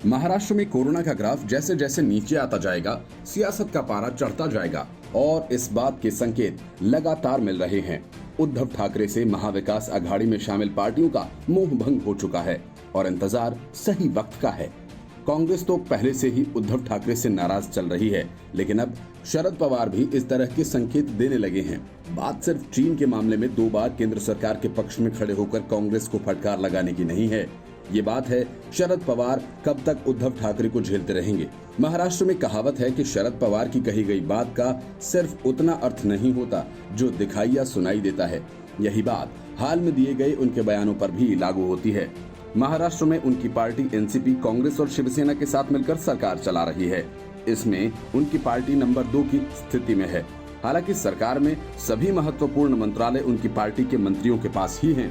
महाराष्ट्र में कोरोना का ग्राफ जैसे जैसे नीचे आता जाएगा, सियासत का पारा चढ़ता जाएगा और इस बात के संकेत लगातार मिल रहे हैं। उद्धव ठाकरे से महाविकास अघाड़ी में शामिल पार्टियों का मोह भंग हो चुका है और इंतजार सही वक्त का है। कांग्रेस तो पहले से ही उद्धव ठाकरे से नाराज चल रही है, लेकिन अब शरद पवार भी इस तरह के संकेत देने लगे हैं। बात सिर्फ चीन के मामले में 2 बार केंद्र सरकार के पक्ष में खड़े होकर कांग्रेस को फटकार लगाने की नहीं है। ये बात है शरद पवार कब तक उद्धव ठाकरे को झेलते रहेंगे। महाराष्ट्र में कहावत है कि शरद पवार की कही गई बात का सिर्फ उतना अर्थ नहीं होता जो दिखाई या सुनाई देता है। यही बात हाल में दिए गए उनके बयानों पर भी लागू होती है। महाराष्ट्र में उनकी पार्टी एनसीपी कांग्रेस और शिवसेना के साथ मिलकर सरकार चला रही है। इसमें उनकी पार्टी नंबर 2 की स्थिति में है। हालांकि सरकार में सभी महत्वपूर्ण मंत्रालय उनकी पार्टी के मंत्रियों के पास ही हैं।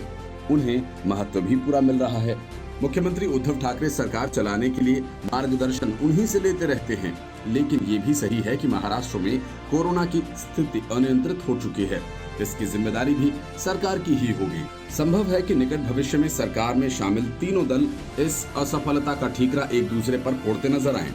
उन्हें महत्व भी पूरा मिल रहा है। मुख्यमंत्री उद्धव ठाकरे सरकार चलाने के लिए मार्गदर्शन उन्हीं से लेते रहते हैं, लेकिन ये भी सही है कि महाराष्ट्र में कोरोना की स्थिति अनियंत्रित हो चुकी है। इसकी जिम्मेदारी भी सरकार की ही होगी। संभव है कि निकट भविष्य में सरकार में शामिल तीनों दल इस असफलता का ठीकरा एक दूसरे पर फोड़ते नजर आए।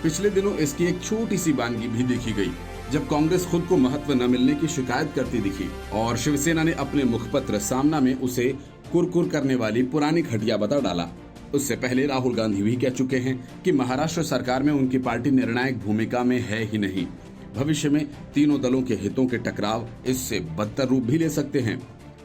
पिछले दिनों इसकी एक छोटी सी वानगी भी देखी गई, जब कांग्रेस खुद को महत्व न मिलने की शिकायत करती दिखी और शिवसेना ने अपने मुखपत्र सामना में उसे कुरकुर करने वाली पुरानी खटिया बता डाला। उससे पहले राहुल गांधी भी कह चुके हैं कि महाराष्ट्र सरकार में उनकी पार्टी निर्णायक भूमिका में है ही नहीं। भविष्य में तीनों दलों के हितों के टकराव इससे बदतर रूप भी ले सकते हैं।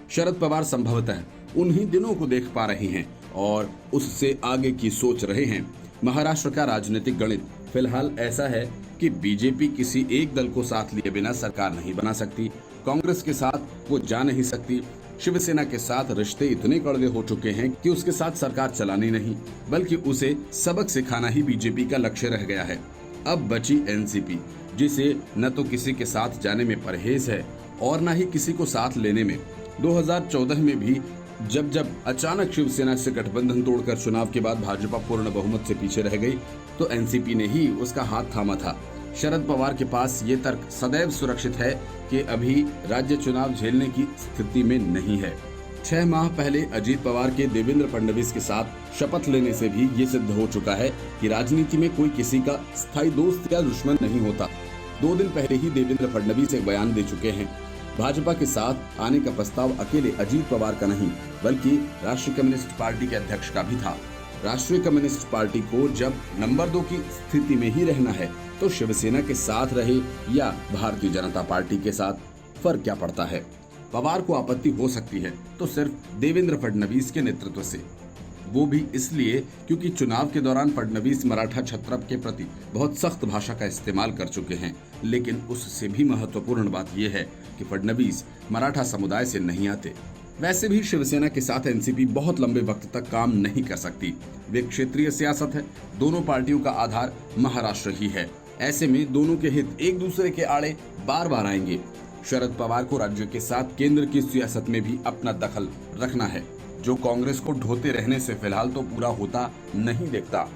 शरद पवार संभवतः उन्हीं दिनों को देख पा रहे हैं और उससे आगे की सोच रहे हैं। महाराष्ट्र का राजनीतिक गणित फिलहाल ऐसा है कि बीजेपी किसी एक दल को साथ लिए बिना सरकार नहीं बना सकती, कांग्रेस के साथ वो जा नहीं सकती, शिवसेना के साथ रिश्ते इतने कड़वे हो चुके हैं कि उसके साथ सरकार चलानी नहीं बल्कि उसे सबक सिखाना ही बीजेपी का लक्ष्य रह गया है। अब बची एनसीपी, जिसे न तो किसी के साथ जाने में परहेज है और न ही किसी को साथ लेने में। 2014 में भी जब अचानक शिवसेना से गठबंधन तोड़कर चुनाव के बाद भाजपा पूर्ण बहुमत से पीछे रह गई तो एनसीपी ने ही उसका हाथ थामा था। शरद पवार के पास ये तर्क सदैव सुरक्षित है कि अभी राज्य चुनाव झेलने की स्थिति में नहीं है। 6 माह पहले अजीत पवार के देवेंद्र फडणवीस के साथ शपथ लेने से भी ये सिद्ध हो चुका है कि राजनीति में कोई किसी का स्थायी दोस्त या दुश्मन नहीं होता। 2 दिन पहले ही देवेंद्र फडणवीस एक बयान दे चुके हैं। भाजपा के साथ आने का प्रस्ताव अकेले अजीत पवार का नहीं बल्कि राष्ट्रीय कम्युनिस्ट पार्टी के अध्यक्ष का भी था। राष्ट्रीय कम्युनिस्ट पार्टी को जब नंबर 2 की स्थिति में ही रहना है तो शिवसेना के साथ रहे या भारतीय जनता पार्टी के साथ, फर्क क्या पड़ता है। पवार को आपत्ति हो सकती है तो सिर्फ देवेंद्र फडणवीस के नेतृत्व से, वो भी इसलिए क्योंकि चुनाव के दौरान फडणवीस मराठा छत्रप के प्रति बहुत सख्त भाषा का इस्तेमाल कर चुके हैं। लेकिन उससे भी महत्वपूर्ण बात यह है कि फडणवीस मराठा समुदाय से नहीं आते। वैसे भी शिवसेना के साथ एनसीपी बहुत लंबे वक्त तक काम नहीं कर सकती। वे क्षेत्रीय सियासत है, दोनों पार्टियों का आधार महाराष्ट्र ही है। ऐसे में दोनों के हित एक दूसरे के आड़े बार बार आएंगे। शरद पवार को राज्य के साथ केंद्र की सियासत में भी अपना दखल रखना है, जो कांग्रेस को ढोते रहने से फिलहाल तो पूरा होता नहीं दिखता।